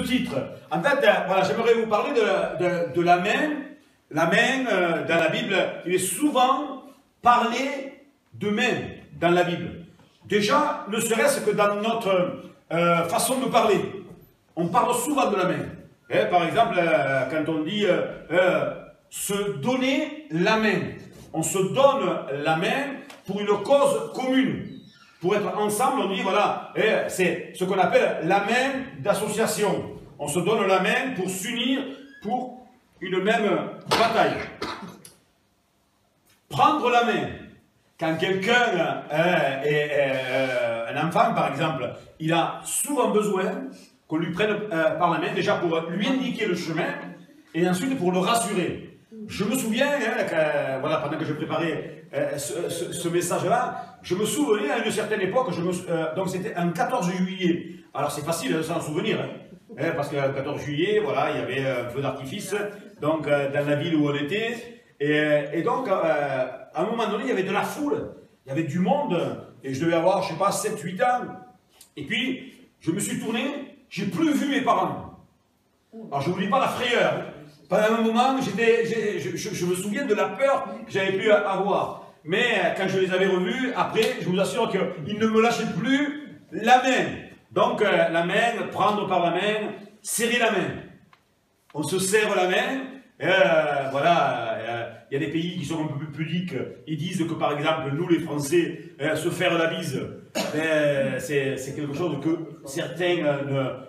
titre. En fait, voilà, j'aimerais vous parler de la main. La main, dans la Bible, il est souvent parlé de main dans la Bible. Déjà, ne serait-ce que dans notre façon de parler. On parle souvent de la main. Par exemple, quand on dit se donner la main. On se donne la main pour une cause commune. Pour être ensemble, on dit, voilà, c'est ce qu'on appelle la main d'association. On se donne la main pour s'unir pour une même bataille. Prendre la main. Quand quelqu'un un enfant, par exemple, il a souvent besoin qu'on lui prenne par la main, déjà pour lui indiquer le chemin, et ensuite pour le rassurer. Je me souviens, voilà, pendant que je préparais ce message-là, je me souvenais à une certaine époque, donc c'était un 14 juillet. Alors c'est facile de s'en souvenir, parce que le 14 juillet, voilà, il y avait un feu d'artifice, donc dans la ville où on était, et donc à un moment donné, il y avait de la foule, il y avait du monde, et je devais avoir, je sais pas, 7-8 ans, et puis je me suis tourné, j'ai plus vu mes parents. Alors je ne vous dis pas la frayeur. Pendant un moment, je me souviens de la peur que j'avais pu avoir. Mais quand je les avais revus, après, je vous assure qu'ils ne me lâchaient plus la main. Donc la main, prendre par la main, serrer la main. On se serre la main. Voilà, il y a des pays qui sont un peu plus pudiques. Ils disent que par exemple, nous les Français, se faire la bise, c'est quelque chose que certains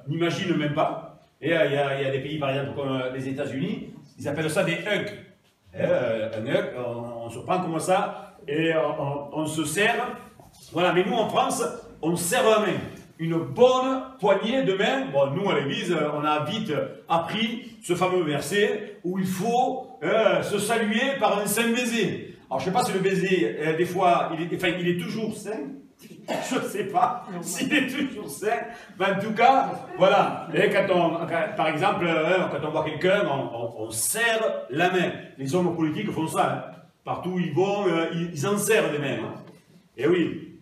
n'imaginent même pas. Et il y a des pays, par exemple, comme les États-Unis, ils appellent ça des hugs. Un hug, on se prend comme ça et on se serre. Voilà, mais nous en France, on serre la main. Une bonne poignée de main. Bon, nous à l'église, on a vite appris ce fameux verset où il faut se saluer par un saint baiser. Alors je ne sais pas si le baiser, des fois, il est toujours sain. Je ne sais pas s'il est toujours sain, mais en tout cas, voilà. Et par exemple, quand on voit quelqu'un, on serre la main. Les hommes politiques font ça. Hein. Partout où ils vont, ils en serrent des mains. Hein. Et oui.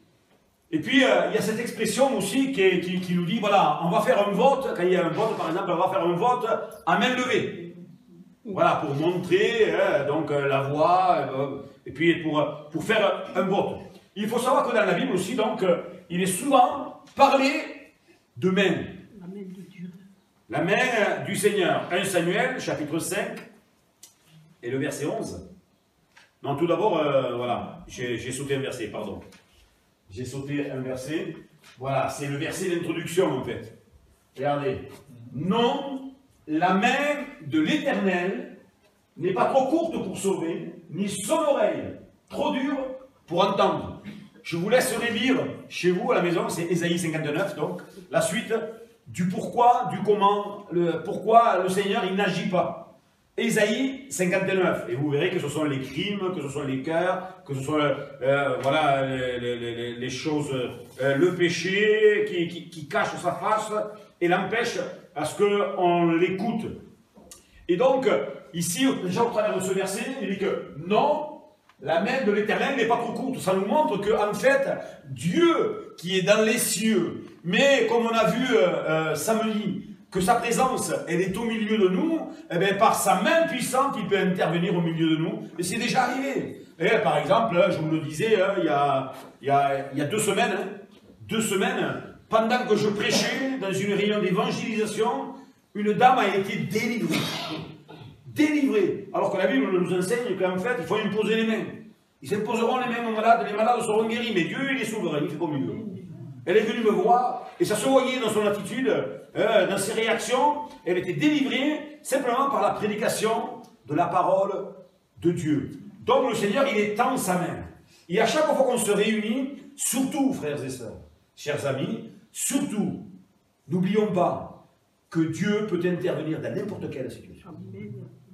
Et puis, il y a cette expression aussi qui nous dit, voilà, on va faire un vote, quand il y a un vote, par exemple, on va faire un vote à main levée. Voilà, pour montrer donc la voix, et puis pour faire un vote. Il faut savoir que dans la Bible aussi, donc, il est souvent parlé de main. La main de Dieu. La main du Seigneur. 1 Samuel, chapitre 5, et le verset 11. Non, tout d'abord, voilà, j'ai sauté un verset, pardon. J'ai sauté un verset. Voilà, c'est le verset d'introduction, en fait. Regardez. Non, la main de l'Éternel n'est pas trop courte pour sauver, ni son oreille trop dure pour entendre. Je vous laisserai lire chez vous à la maison, c'est Ésaïe 59, donc la suite du pourquoi, du comment, pourquoi le Seigneur il n'agit pas. Ésaïe 59, et vous verrez que ce sont les crimes, que ce sont les cœurs, que ce sont voilà, les choses, le péché qui cache sa face et l'empêche à ce qu'on l'écoute. Et donc, ici, déjà au travers de ce verset, il dit que non, la main de l'Éternel n'est pas trop courte. Ça nous montre que, en fait, Dieu qui est dans les cieux, mais comme on a vu samedi, que sa présence, elle est au milieu de nous, eh bien, par sa main puissante, il peut intervenir au milieu de nous. Et c'est déjà arrivé. Et, par exemple, je vous le disais, il y a 2 semaines, 2 semaines, pendant que je prêchais dans une réunion d'évangélisation, une dame a été délivrée. Délivrés. Alors que la Bible nous enseigne qu'en fait, il faut imposer les mains. Ils s'imposeront les mains aux malades, les malades seront guéris, mais Dieu, il est souverain, il fait comme il veut. Elle est venue me voir, et ça se voyait dans son attitude, dans ses réactions, elle était délivrée simplement par la prédication de la parole de Dieu. Donc le Seigneur, il étend sa main. Et à chaque fois qu'on se réunit, surtout, frères et sœurs, chers amis, surtout, n'oublions pas que Dieu peut intervenir dans n'importe quelle situation.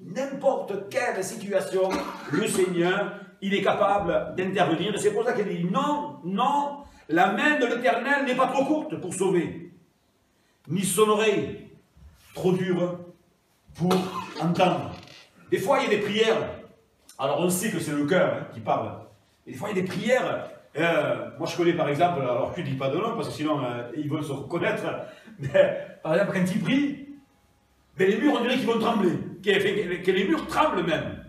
N'importe quelle situation, le Seigneur, il est capable d'intervenir. Et c'est pour ça qu'il dit non, non, la main de l'Éternel n'est pas trop courte pour sauver, ni son oreille trop dure pour entendre. Des fois, il y a des prières. Alors, on sait que c'est le cœur qui parle. Et des fois, il y a des prières. Moi, je connais par exemple, alors je ne dis pas de nom parce que sinon ils vont se reconnaître. Mais, par exemple, quand il prie, ben les murs, on dirait qu'ils vont trembler, que les murs tremblent même.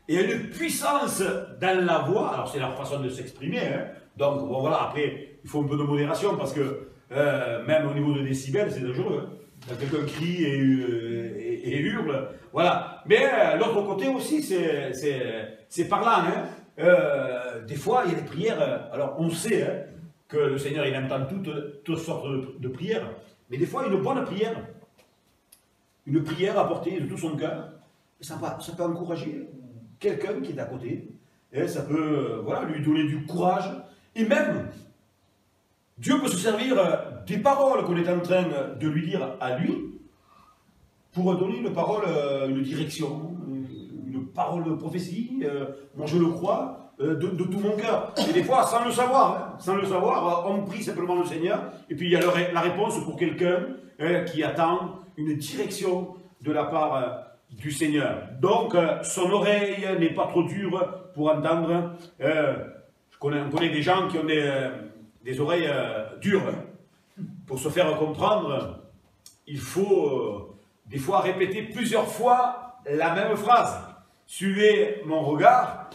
Et il y a une puissance dans la voix, alors c'est leur façon de s'exprimer, hein. Donc bon, voilà, après, il faut un peu de modération, parce que même au niveau de décibels, c'est dangereux. Hein. Quand quelqu'un crie et hurle, voilà. Mais l'autre côté aussi, c'est parlant. Hein. Des fois, il y a des prières, alors on sait hein, que le Seigneur, il entend toutes sortes de prières, mais des fois, une bonne prière apportée de tout son cœur, ça peut encourager quelqu'un qui est à côté, et ça peut voilà, lui donner du courage, et même, Dieu peut se servir des paroles qu'on est en train de lui dire à lui, pour donner une parole, une direction, une parole de prophétie, moi je le crois, de tout mon cœur. Et des fois, sans le savoir, on prie simplement le Seigneur, et puis il y a la réponse pour quelqu'un qui attend une direction de la part du Seigneur. Donc, son oreille n'est pas trop dure pour entendre. On connaît des gens qui ont des oreilles dures. Pour se faire comprendre, il faut des fois répéter plusieurs fois la même phrase. Suivez mon regard.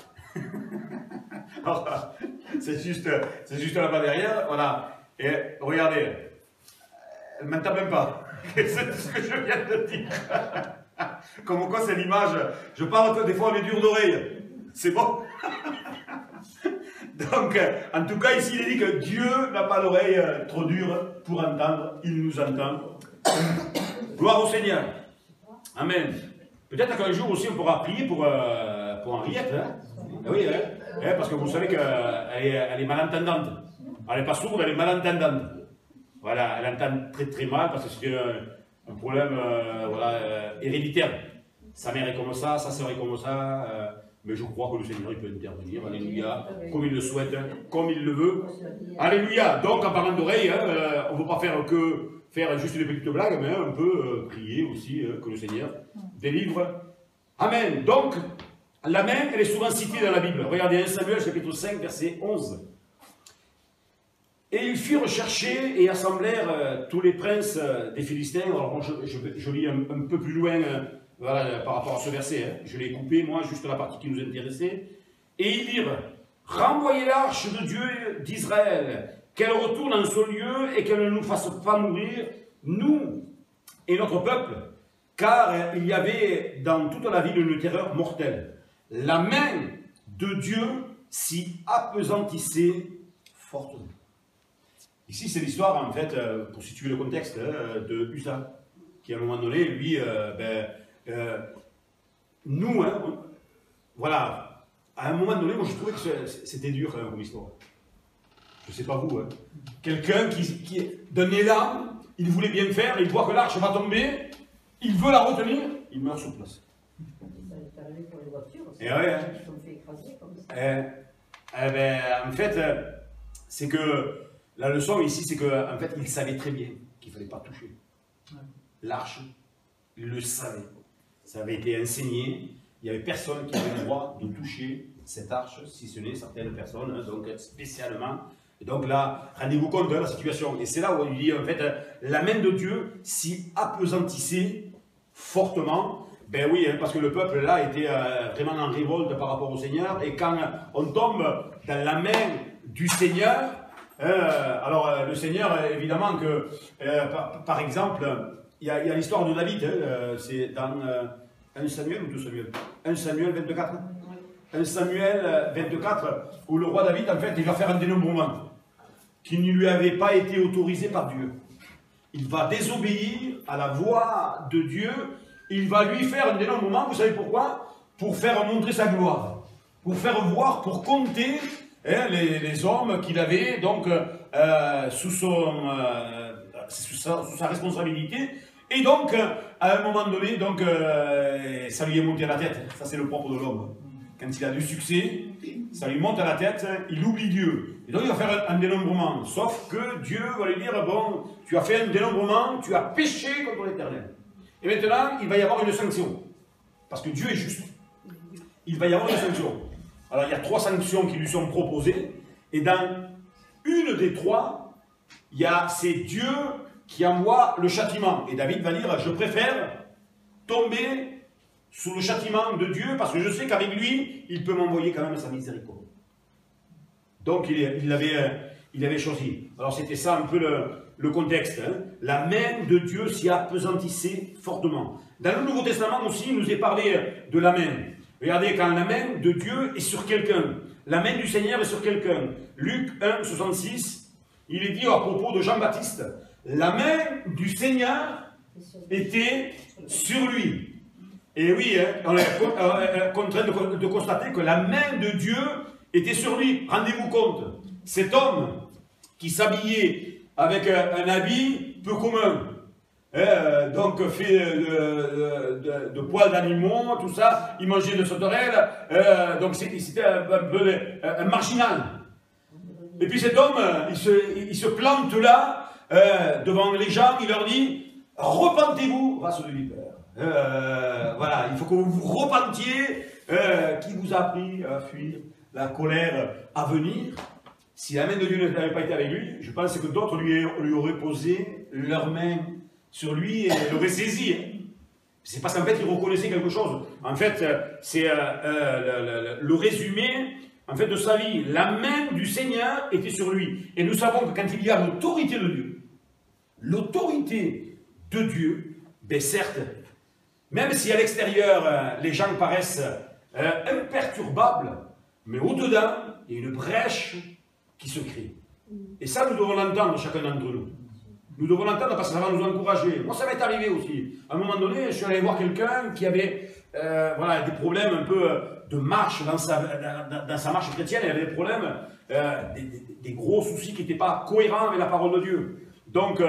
C'est juste là-bas derrière. Voilà. Et regardez, elle ne m'entend même pas. C'est ce que je viens de dire. Comme quoi c'est l'image. Je parle que des fois on est dur d'oreille. C'est bon. Donc, en tout cas, ici il est dit que Dieu n'a pas l'oreille trop dure pour entendre. Il nous entend. Gloire au Seigneur. Amen. Peut-être qu'un jour aussi on pourra prier pour Henriette. Hein? Oui, hein? Parce que vous savez qu'elle est malentendante. Elle n'est pas sourde, elle est malentendante. Voilà, elle entend très très mal parce que c'est un problème voilà, héréditaire. Sa mère est comme ça, sa sœur est comme ça, mais je crois que le Seigneur il peut intervenir, alléluia, comme il le souhaite, comme il le veut. Alléluia. Donc en parlant d'oreille, hein, on ne veut pas faire juste des petites blagues, mais on peut prier aussi que le Seigneur délivre. Amen. Donc, la main, elle est souvent citée dans la Bible. Regardez 1 Samuel chapitre 5, verset 11. Et ils furent chercher et assemblèrent tous les princes des Philistins. Alors je lis un peu plus loin voilà, par rapport à ce verset. Hein. Je l'ai coupé, moi, juste la partie qui nous intéressait. Et ils dirent, renvoyez l'arche de Dieu d'Israël, qu'elle retourne en son lieu et qu'elle ne nous fasse pas mourir, nous et notre peuple, car il y avait dans toute la ville une terreur mortelle. La main de Dieu s'y appesantissait fortement. Ici, c'est l'histoire, en fait, pour situer le contexte, de Usa, qui à un moment donné, lui, nous, hein, voilà, à un moment donné, moi je trouvais que c'était dur comme histoire. Je ne sais pas vous, hein. Quelqu'un qui d'un élan, il voulait bien faire, il voit que l'arche va tomber, il veut la retenir, il meurt sur place. Ça est arrivé pour les voitures aussi. Et ouais, Ils sont fait écraser comme ça. en fait, c'est que la leçon ici, c'est qu'en fait, il savait très bien qu'il ne fallait pas toucher. L'arche, il le savait. Ça avait été enseigné. Il n'y avait personne qui avait le droit de toucher cette arche, si ce n'est certaines personnes, hein, donc spécialement. Et donc là, rendez-vous compte de la situation. Et c'est là où il dit, en fait, la main de Dieu s'y appesantissait fortement. Ben oui, hein, parce que le peuple là était vraiment en révolte par rapport au Seigneur. Et quand on tombe dans la main du Seigneur, alors le Seigneur, évidemment que, par exemple, il y a l'histoire de David, hein, c'est dans 1 Samuel ou 2 Samuel 1 Samuel 24. 1 Samuel 24, où le roi David, en fait, il va faire un dénombrement qui ne lui avait pas été autorisé par Dieu. Il va désobéir à la voix de Dieu. Il va lui faire un dénombrement, vous savez pourquoi? Pour faire montrer sa gloire. Pour faire voir, pour compter hein, les hommes qu'il avait donc sous sa responsabilité. Et donc, à un moment donné, donc, ça lui est monté à la tête. Ça, c'est le propre de l'homme. Quand il a du succès, ça lui monte à la tête, il oublie Dieu. Et donc, il va faire un dénombrement. Sauf que Dieu va lui dire, bon, tu as fait un dénombrement, tu as péché contre l'Éternel. Et maintenant, il va y avoir une sanction. Parce que Dieu est juste. Il va y avoir une sanction. Alors, il y a 3 sanctions qui lui sont proposées. Et dans une des 3, c'est Dieu qui envoie le châtiment. Et David va dire, je préfère tomber sous le châtiment de Dieu, parce que je sais qu'avec lui, il peut m'envoyer quand même sa miséricorde. Donc il avait choisi. Alors c'était ça un peu le contexte. Hein. La main de Dieu s'y appesantissait fortement. Dans le Nouveau Testament aussi, il nous est parlé de la main. Regardez, quand la main de Dieu est sur quelqu'un, la main du Seigneur est sur quelqu'un. Luc 1, 66, il est dit à propos de Jean-Baptiste, la main du Seigneur était sur lui. Et oui, hein, on est contraint de constater que la main de Dieu était sur lui. Rendez-vous compte, cet homme qui s'habillait avec un habit peu commun, donc fait de poils d'animaux, tout ça, il mangeait de sauterelles, donc c'était un peu un marginal. Et puis cet homme, il se plante là, devant les gens, il leur dit, repentez-vous, race de vipère. Voilà, il faut que vous vous repentiez, qui vous a appris à fuir la colère à venir. Si la main de Dieu n'avait pas été avec lui, je pense que d'autres lui auraient posé leurs mains sur lui et l'auraient saisi. C'est parce qu'en fait, il reconnaissait quelque chose. En fait, c'est le résumé en fait, de sa vie. La main du Seigneur était sur lui. Et nous savons que quand il y a l'autorité de Dieu, ben certes, même si à l'extérieur, les gens paraissent imperturbables, mais au-dedans, il y a une brèche qui se crée. Et ça, nous devons l'entendre, chacun d'entre nous. Nous devons l'entendre parce que ça va nous encourager. Moi, ça m'est arrivé aussi. À un moment donné, je suis allé voir quelqu'un qui avait voilà, des problèmes un peu de marche dans sa marche chrétienne. Il avait des problèmes, des gros soucis qui n'étaient pas cohérents avec la parole de Dieu. Donc,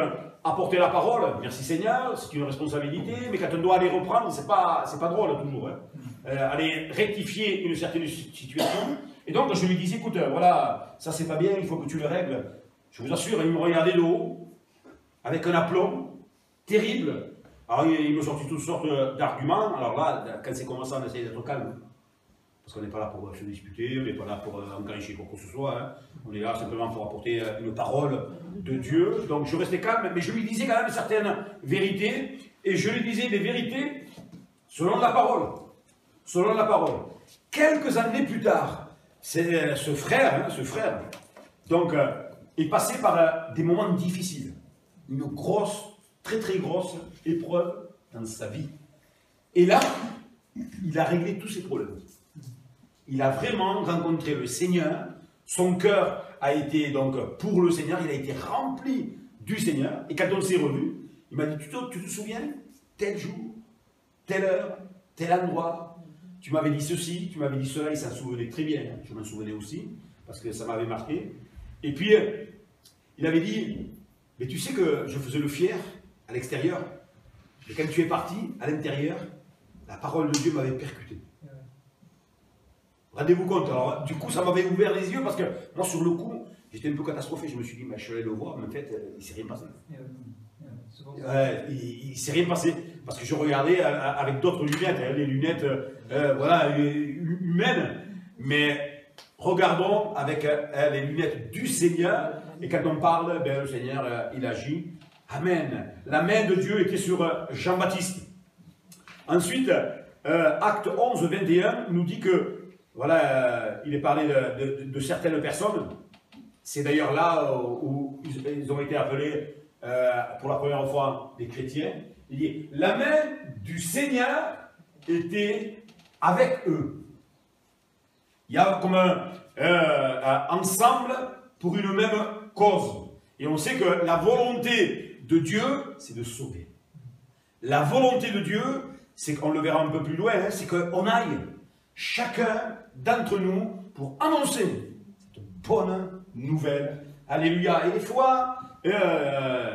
apporter la parole, merci Seigneur, c'est une responsabilité, mais quand on doit aller reprendre, c'est pas drôle toujours. Hein. Aller rectifier une certaine situation. Et donc, je lui disais, écoute, voilà, ça c'est pas bien, il faut que tu le règles. Je vous assure, il me regardait de haut, avec un aplomb terrible. Alors, il me sortit toutes sortes d'arguments. Alors là, quand c'est comme ça, on essaie d'être calme. Parce qu'on n'est pas là pour se disputer, on n'est pas là pour enclencher quoi que ce soit. Hein. On est là simplement pour apporter une parole de Dieu. Donc je restais calme, mais je lui disais quand même certaines vérités. Et je lui disais des vérités selon la parole. Selon la parole. Quelques années plus tard, ce frère, donc, est passé par des moments difficiles. Une grosse, très très grosse épreuve dans sa vie. Et là, il a réglé tous ses problèmes. Il a vraiment rencontré le Seigneur. Son cœur a été donc pour le Seigneur. Il a été rempli du Seigneur. Et quand on s'est revus, il m'a dit, tu te souviens, tel jour, telle heure, tel endroit, tu m'avais dit ceci, tu m'avais dit cela. Il s'en souvenait très bien. Je m'en souvenais aussi, parce que ça m'avait marqué. Et puis, il avait dit, mais tu sais que je faisais le fier à l'extérieur. Mais quand tu es parti, à l'intérieur, la parole de Dieu m'avait percuté. Rendez-vous compte, alors du coup ça m'avait ouvert les yeux parce que moi sur le coup, j'étais un peu catastrophé, je me suis dit, je suis allé le voir, mais en fait, il ne s'est rien passé. Il ne s'est rien passé, parce que je regardais avec d'autres lunettes, les lunettes voilà, humaines, mais regardons avec les lunettes du Seigneur, et quand on parle, ben, le Seigneur, il agit. Amen. La main de Dieu était sur Jean-Baptiste. Ensuite, acte 11, 21 nous dit que voilà, il est parlé de certaines personnes. C'est d'ailleurs là où ils ont été appelés pour la première fois des chrétiens. Il dit, la main du Seigneur était avec eux. Il y a comme un ensemble pour une même cause. Et on sait que la volonté de Dieu, c'est de sauver. La volonté de Dieu, c'est qu'on le verra un peu plus loin, hein, c'est qu'on aille chacun d'entre nous pour annoncer cette bonne nouvelle. Alléluia. Et des fois,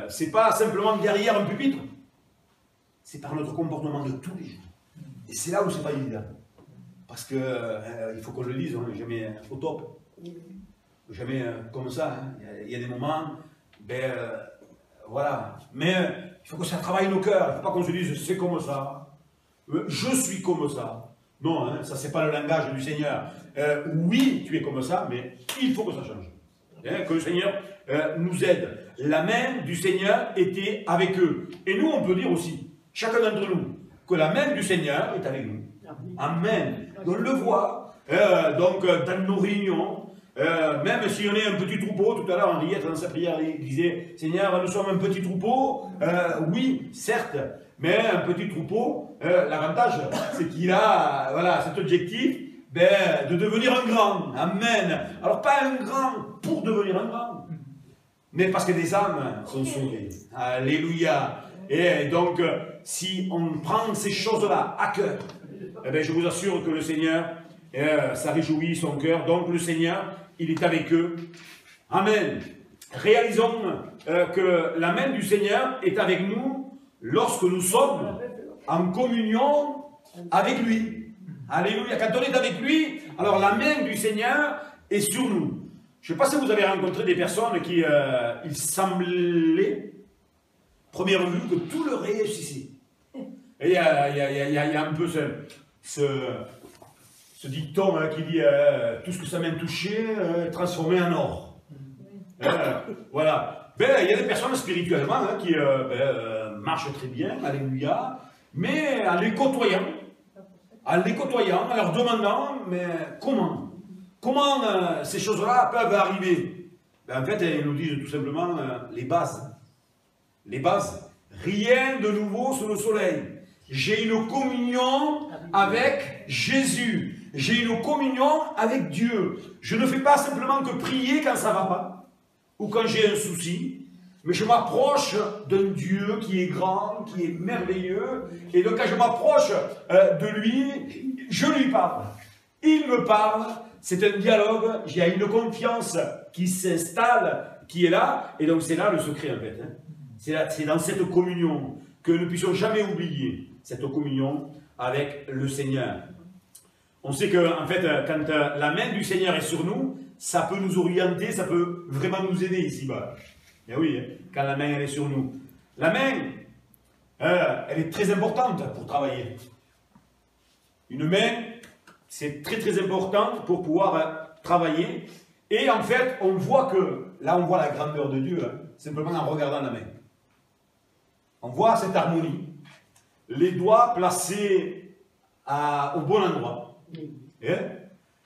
c'est pas simplement derrière un pupitre, c'est par notre comportement de tous les jours. Et c'est là où c'est pas évident. Parce que il faut qu'on le dise, on n'est jamais au top. Jamais comme ça. Hein. Il y a des moments, ben voilà. Mais il faut que ça travaille nos cœurs. Il ne faut pas qu'on se dise c'est comme ça. Je suis comme ça. Non, hein, ça c'est pas le langage du Seigneur. Oui, tu es comme ça, mais il faut que ça change. Hein, que le Seigneur nous aide. La main du Seigneur était avec eux. Et nous, on peut dire aussi, chacun d'entre nous, que la main du Seigneur est avec nous. Amen. On le voit, donc dans nos réunions, même si on est un petit troupeau, tout à l'heure Henriette dans sa prière il disait, Seigneur, nous sommes un petit troupeau, oui, certes, mais un petit troupeau, l'avantage, c'est qu'il a voilà, cet objectif de devenir un grand. Amen. Alors pas un grand pour devenir un grand, mais parce que des âmes sont sauvées. Alléluia. Et donc, si on prend ces choses-là à cœur, eh bien, je vous assure que le Seigneur, ça réjouit son cœur. Donc le Seigneur, il est avec eux. Amen. Réalisons que la main du Seigneur est avec nous lorsque nous sommes en communion avec lui. Alléluia. Quand on est avec lui, alors la main du Seigneur est sur nous. Je ne sais pas si vous avez rencontré des personnes qui, il semblait, première vue, que tout leur réussissait. Et il y a un peu ce dicton qui dit tout ce que sa main touchait est transformé en or. Voilà. Ben, il y a des personnes spirituellement qui marchent très bien, alléluia, mais en les côtoyant, en leur demandant, mais comment ces choses-là peuvent arriver? Ben, en fait, ils nous disent tout simplement les bases. Les bases. Rien de nouveau sous le soleil. J'ai une communion avec Jésus. J'ai une communion avec Dieu. Je ne fais pas simplement que prier quand ça ne va pas, ou quand j'ai un souci, mais je m'approche d'un Dieu qui est grand, qui est merveilleux, et donc quand je m'approche de lui, je lui parle. Il me parle, c'est un dialogue, il y a une confiance qui s'installe, qui est là, et donc c'est là le secret en fait. Hein. C'est dans cette communion que nous ne puissions jamais oublier, cette communion avec le Seigneur. On sait que, en fait, quand la main du Seigneur est sur nous, ça peut nous orienter, ça peut vraiment nous aider ici-bas. Et oui, quand la main elle est sur nous. La main, elle est très importante pour travailler. Une main, c'est très très important pour pouvoir travailler. Et en fait, on voit que, là on voit la grandeur de Dieu, simplement en regardant la main. On voit cette harmonie. Les doigts placés au bon endroit. Et,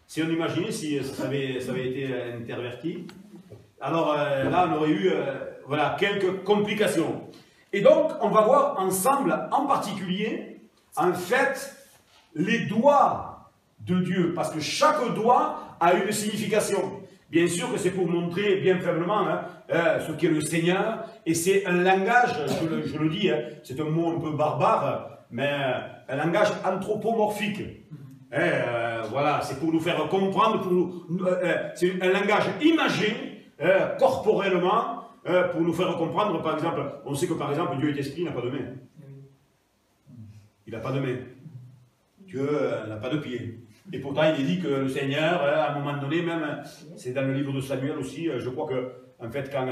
si on imaginait si ça avait été interverti, alors là on aurait eu voilà, quelques complications. Et donc on va voir ensemble, en particulier, en fait, les doigts de Dieu, parce que chaque doigt a une signification. Bien sûr que c'est pour montrer bien faiblement ce qu'est le Seigneur, et c'est un langage, je le dis, c'est un mot un peu barbare, mais un langage anthropomorphique. Voilà, c'est pour nous faire comprendre, c'est un langage imagé, corporellement, pour nous faire comprendre, par exemple, on sait que par exemple Dieu est esprit, il n'a pas de main. Il n'a pas de main. Dieu n'a pas de pied. Et pourtant, il est dit que le Seigneur, à un moment donné, même, c'est dans le livre de Samuel aussi, je crois que, en fait, quand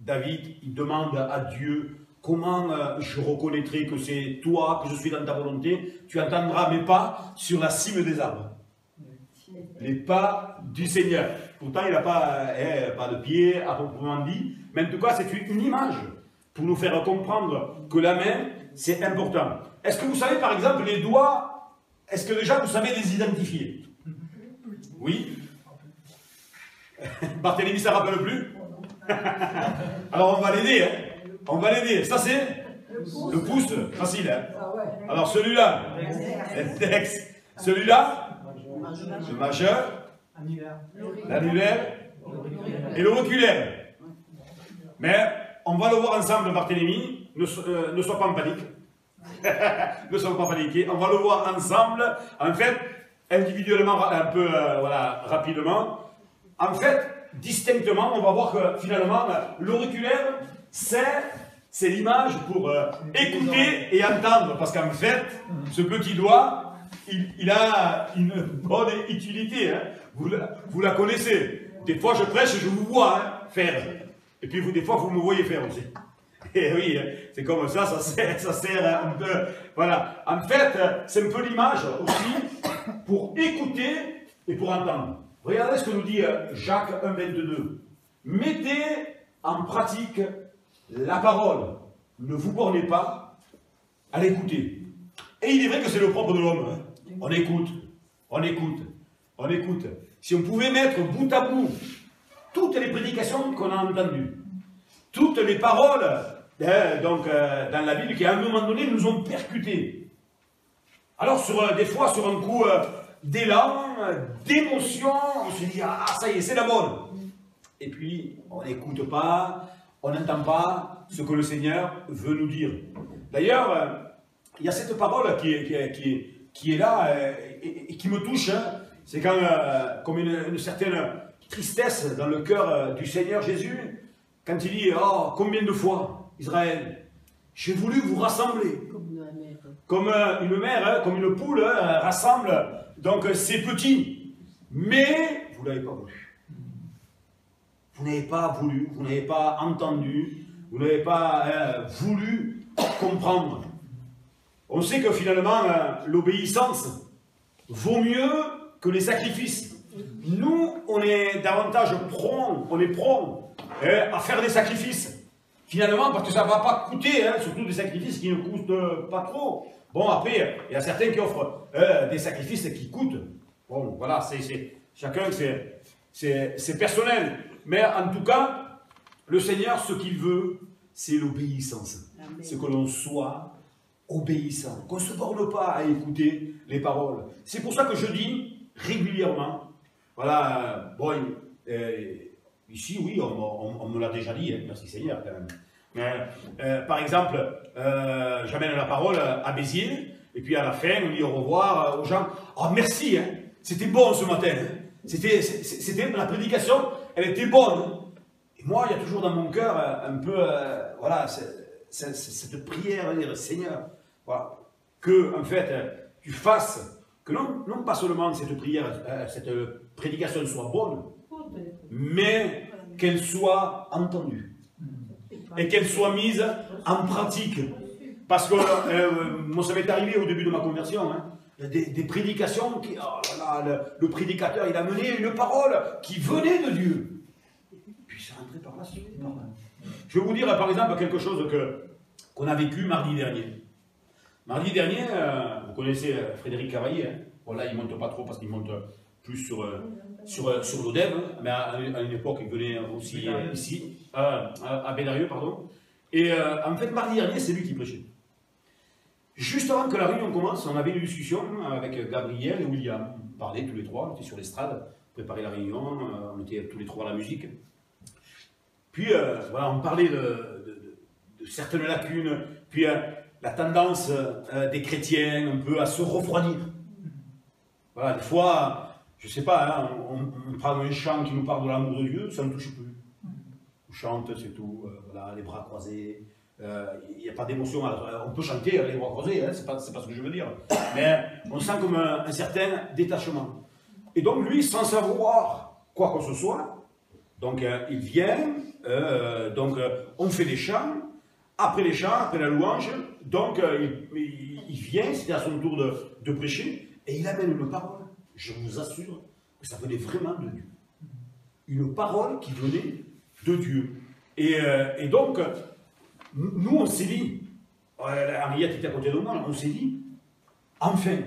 David, il demande à Dieu, comment je reconnaîtrai que c'est toi, que je suis dans ta volonté, tu entendras mes pas sur la cime des arbres. Les pas du Seigneur. Pourtant, il n'a pas de pied, à proprement dit, mais en tout cas, c'est une image pour nous faire comprendre que la main, c'est important. Est-ce que vous savez, par exemple, les doigts, est-ce que déjà vous savez les identifier? Oui. Barthélemy, ça ne rappelle plus? Alors on va l'aider, hein. On va l'aider. Ça c'est le pouce, facile. Hein. Alors celui-là, l'index. Celui-là, le majeur, l'annulaire et l'auriculaire. Mais on va le voir ensemble, Barthélemy. Ne sois pas en panique. Ne sois pas paniqué. On va le voir ensemble. En fait, individuellement, un peu voilà, rapidement. En fait, distinctement, on va voir que finalement, l'auriculaire, c'est l'image pour écouter et entendre. Parce qu'en fait, ce petit doigt, il a une bonne utilité. Hein. Vous la connaissez. Des fois, je prêche, je vous vois faire. Et puis, des fois, vous me voyez faire aussi. Et oui, c'est comme ça, ça sert un peu. Voilà. En fait, c'est un peu l'image aussi pour écouter et pour entendre. Regardez ce que nous dit Jacques 1,22. Mettez en pratique la parole. Ne vous bornez pas à l'écouter. Et il est vrai que c'est le propre de l'homme. Hein. On écoute, on écoute, on écoute. Si on pouvait mettre bout à bout toutes les prédications qu'on a entendues, toutes les paroles dans la Bible qui à un moment donné nous ont percutés. Alors des fois sur un coup d'élan, d'émotion, on se dit ah ça y est, c'est la bonne. Et puis on n'écoute pas, on n'entend pas ce que le Seigneur veut nous dire. D'ailleurs, il y a cette parole qui est là et qui me touche. Hein. C'est quand comme une certaine tristesse dans le cœur du Seigneur Jésus, quand il dit oh combien de fois Israël, j'ai voulu vous rassembler. Comme une mère, hein, comme une poule rassemble donc ses petits, mais vous ne l'avez pas voulu. Vous n'avez pas voulu, vous n'avez pas entendu, vous n'avez pas voulu comprendre. On sait que finalement l'obéissance vaut mieux que les sacrifices. Nous, on est davantage prompt, on est prompt à faire des sacrifices. Finalement, parce que ça ne va pas coûter, hein, surtout des sacrifices qui ne coûtent pas trop. Bon, après, il y a certains qui offrent des sacrifices qui coûtent. Bon, voilà, chacun, c'est personnel. Mais en tout cas, le Seigneur, ce qu'il veut, c'est l'obéissance. C'est que l'on soit obéissant, qu'on ne se borne pas à écouter les paroles. C'est pour ça que je dis régulièrement, voilà, bon, ici, oui, on me l'a déjà dit, hein, merci Seigneur, quand même. Par exemple, j'amène la parole à Béziers, et puis à la fin, on dit au revoir aux gens. Oh, merci, hein, c'était bon ce matin. Hein. C'était la prédication, elle était bonne. Et moi, il y a toujours dans mon cœur un peu, voilà, cette prière, dire, Seigneur, voilà, que, en fait, tu fasses, que non pas seulement cette prière, cette prédication soit bonne, mais qu'elle soit entendue. Et qu'elle soit mise en pratique. Parce que moi, ça m'est arrivé au début de ma conversion, hein, des prédications, oh là là, le prédicateur, il a mené une parole qui venait de Dieu. Puis ça rentrait par là, par là. Je vais vous dire, par exemple, quelque chose qu'on a vécu mardi dernier. Mardi dernier, vous connaissez Frédéric Cavaillé, hein. Bon là, il ne monte pas trop parce qu'il monte plus sur l'Odève, hein, mais à une époque, il venait aussi ici. À Bédarieux, pardon. Et en fait, mardi dernier, c'est lui qui prêchait. Juste avant que la réunion commence, on avait une discussion avec Gabriel et William. On parlait tous les trois, on était sur l'estrade, on préparait la réunion, on était tous les trois à la musique. Puis, voilà, on parlait de certaines lacunes, puis la tendance des chrétiens un peu à se refroidir. Voilà, des fois, je ne sais pas, hein, on prend un chant qui nous parle de l'amour de Dieu, ça ne touche plus. Chante, c'est tout, voilà, les bras croisés, il n'y a pas d'émotion, on peut chanter les bras croisés, hein, c'est pas ce que je veux dire, mais on sent comme un certain détachement. Et donc lui, sans savoir quoi que ce soit, donc il vient, donc on fait des chants, après les chants, après la louange, donc il vient, c'était à son tour de prêcher, et il amène une parole, je vous assure que ça venait vraiment de Dieu. Une parole qui venait de Dieu. Et donc, nous, on s'est dit, Henriette était à côté de moi, on s'est dit, enfin,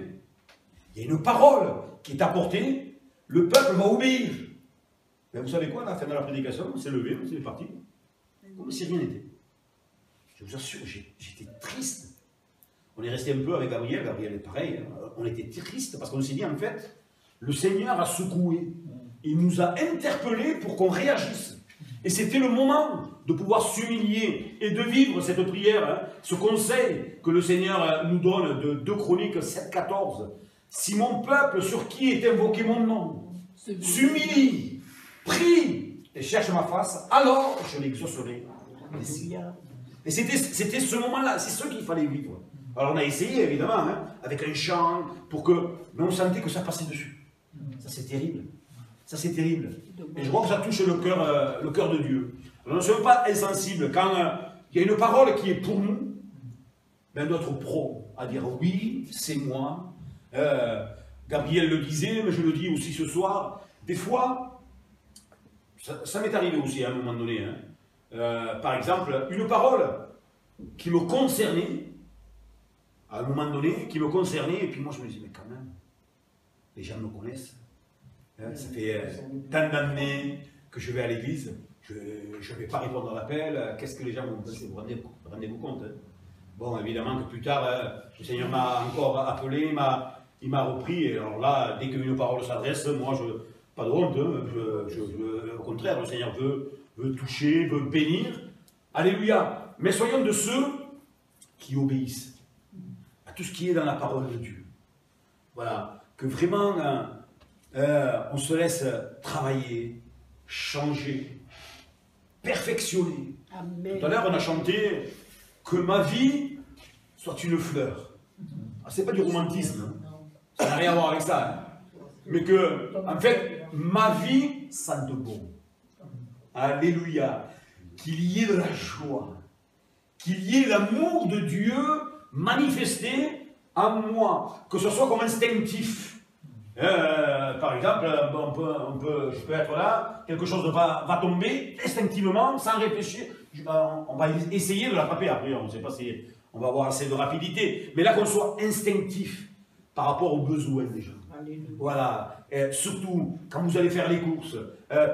il y a une parole qui est apportée, le peuple va obéir. Mais vous savez quoi, à la fin de la prédication, on s'est levé, on s'est parti, comme si rien n'était. Je vous assure, j'étais triste. On est resté un peu avec Gabriel est pareil, hein, on était triste parce qu'on s'est dit, en fait, le Seigneur a secoué, il nous a interpellés pour qu'on réagisse. Et c'était le moment de pouvoir s'humilier et de vivre cette prière, hein, ce conseil que le Seigneur nous donne de 2 Chroniques 7,14. Si mon peuple sur qui est invoqué mon nom s'humilie, prie et cherche ma face, alors je l'exaucerai. Et c'était ce moment-là, c'est ce qu'il fallait vivre. Alors on a essayé évidemment, hein, avec un chant, mais on sentait que ça passait dessus. Ça c'est terrible. Ça, c'est terrible. Et je crois que ça touche le cœur de Dieu. Alors, ne sommes pas insensibles. Quand il y a une parole qui est pour nous, ben, on doit être pro à dire oui, c'est moi. Gabriel le disait, mais je le dis aussi ce soir. Des fois, ça m'est arrivé aussi à un moment donné. Hein. Par exemple, une parole qui me concernait, à un moment donné, qui me concernaient, et puis moi je me dis, mais quand même, les gens me connaissent. Hein, ça fait tant d'années que je vais à l'église, je ne vais pas répondre à l'appel, qu'est-ce que les gens vont penser, vous rendez-vous compte, hein? Bon, évidemment que plus tard, le Seigneur m'a encore appelé, il m'a repris, et alors là, dès qu'une parole s'adresse, moi, pas de honte, hein, au contraire, le Seigneur veut toucher, veut bénir. Alléluia. Mais soyons de ceux qui obéissent à tout ce qui est dans la parole de Dieu. Voilà. Que vraiment, on se laisse travailler, changer, perfectionner. Amen. Tout à l'heure, on a chanté que ma vie soit une fleur. Ah, c'est pas du romantisme, ça n'a rien à voir avec ça. Hein. Mais que, en fait, ma vie sente bon. Alléluia. Qu'il y ait de la joie, qu'il y ait l'amour de Dieu manifesté en moi, que ce soit comme instinctif. Par exemple, je peux être là, quelque chose va tomber instinctivement, sans réfléchir. On va essayer de l'attraper après, on ne sait pas si on va avoir assez de rapidité, mais là qu'on soit instinctif par rapport aux besoins des gens. Voilà, surtout quand vous allez faire les courses,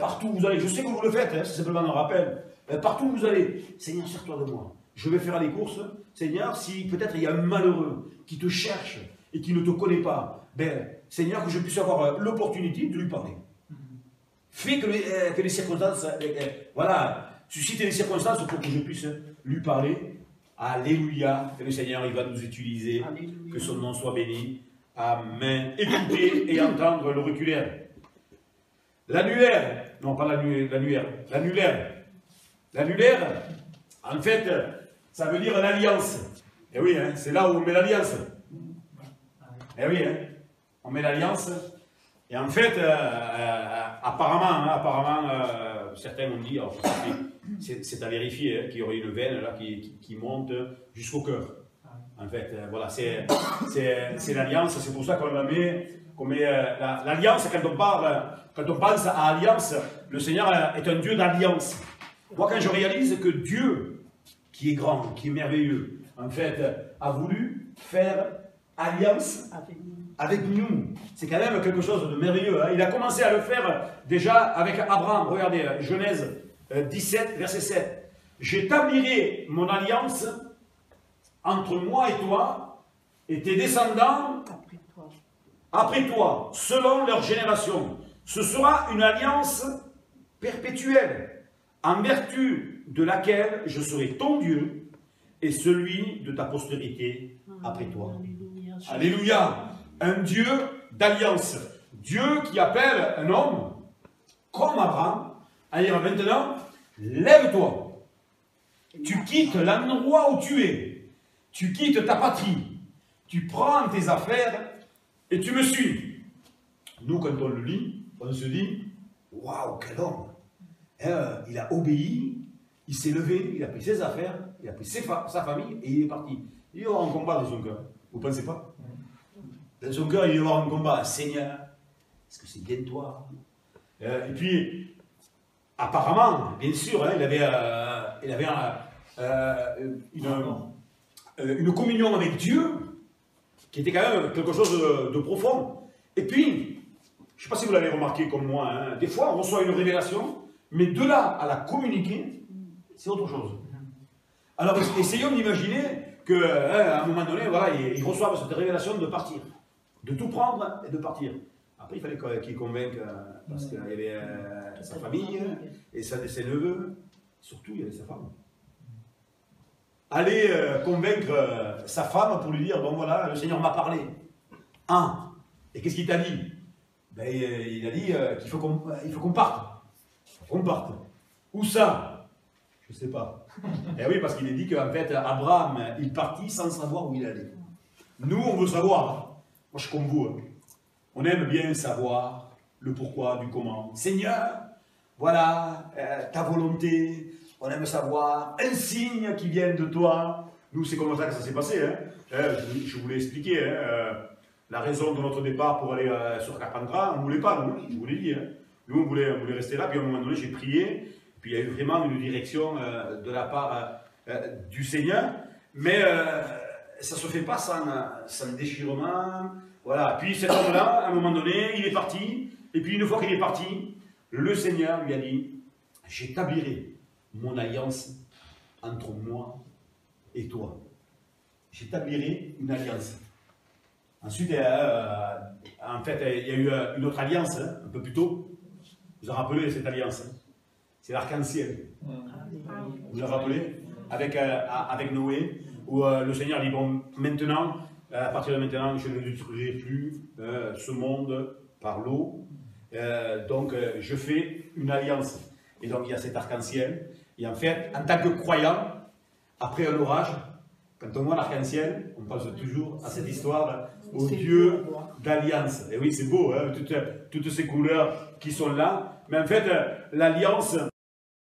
partout où vous allez, je sais que vous le faites, hein, c'est simplement un rappel, partout où vous allez, Seigneur, sers-toi de moi. Je vais faire les courses, Seigneur, si peut-être il y a un malheureux qui te cherche et qui ne te connaît pas, ben, Seigneur, que je puisse avoir l'opportunité de lui parler. Fais que les circonstances, voilà, suscite les circonstances pour que je puisse lui parler. Alléluia. Et le Seigneur, il va nous utiliser. Alléluia. Que son nom soit béni. Amen. Écoutez et entendre l'auriculaire. L'annulaire, non pas l'annuaire, l'annulaire, en fait, ça veut dire l'alliance. Et oui, hein, c'est là où on met l'alliance. Et oui, hein, on met l'alliance. Et en fait, apparemment, certains ont dit, c'est à vérifier, hein, qu'il y aurait une veine là qui monte jusqu'au cœur. En fait, voilà, c'est l'alliance, c'est pour ça qu'on met l'alliance, quand on pense à alliance, le Seigneur est un Dieu d'alliance. Moi, quand je réalise que Dieu, qui est grand, qui est merveilleux, en fait, a voulu faire alliance avec nous, c'est quand même quelque chose de merveilleux. Hein. Il a commencé à le faire déjà avec Abraham. Regardez, Genèse 17, verset 7. J'établirai mon alliance entre moi et toi et tes descendants après toi, selon leur génération. Ce sera une alliance perpétuelle, en vertu de laquelle je serai ton Dieu et celui de ta postérité après toi. Alléluia. Un Dieu d'alliance. Dieu qui appelle un homme comme Abraham à dire maintenant, lève-toi. Tu quittes l'endroit où tu es. Tu quittes ta patrie. Tu prends tes affaires et tu me suis. Nous, quand on le lit, on se dit, waouh, quel homme. Il a obéi, il s'est levé, il a pris ses affaires, il a pris sa famille et il est parti. Il y aura un combat dans son cœur. Vous ne pensez pas? Dans son cœur, il y aura un combat. Seigneur, est-ce que c'est bien toi? Et puis, apparemment, bien sûr, hein, il avait une communion avec Dieu qui était quand même quelque chose de profond. Et puis, je ne sais pas si vous l'avez remarqué comme moi, hein, des fois on reçoit une révélation, mais de là à la communiquer, c'est autre chose. Alors essayons d'imaginer qu'à un moment donné, voilà, ils reçoivent cette révélation de partir, de tout prendre et de partir. Après, il fallait qu'il convainque, parce qu'il y avait sa famille et ses neveux, surtout il y avait sa femme. Aller convaincre sa femme pour lui dire, bon voilà, le Seigneur m'a parlé. Et qu'est-ce qu'il t'a dit? Ben, il a dit qu'il faut qu'on parte. On parte. Où ça? Je ne sais pas. Et oui, parce qu'il est dit qu'en fait, Abraham, il partit sans savoir où il allait. Nous, on veut savoir. Moi, je suis comme vous. Hein. On aime bien savoir le pourquoi, du comment. Seigneur, voilà, ta volonté. On aime savoir un signe qui vient de toi. Nous, c'est comme ça que ça s'est passé. Hein. Je vous l'ai expliqué. Hein. La raison de notre départ pour aller sur Carpentras, on ne voulait pas, nous, je vous l'ai dit. Hein. Nous, on voulait rester là, puis à un moment donné, j'ai prié, puis il y a eu vraiment une direction de la part du Seigneur. Mais ça se fait pas sans déchirement. Voilà. Puis cet homme-là, à un moment donné, il est parti. Et puis une fois qu'il est parti, le Seigneur lui a dit, j'établirai mon alliance entre moi et toi. J'établirai une alliance. Ensuite, en fait, il y a eu une autre alliance, hein, un peu plus tôt. Vous vous rappelez cette alliance, hein? C'est l'arc-en-ciel. Vous vous rappelez avec Noé, où le Seigneur dit, bon, maintenant, à partir de maintenant, je ne détruirai plus ce monde par l'eau. Donc, je fais une alliance. Et donc, il y a cet arc-en-ciel. Et en fait, en tant que croyant, après un orage, quand on voit l'arc-en-ciel, on pense toujours à cette histoire au Dieu d'alliance. Et oui, c'est beau, hein, toutes ces couleurs qui sont là. Mais en fait, l'alliance,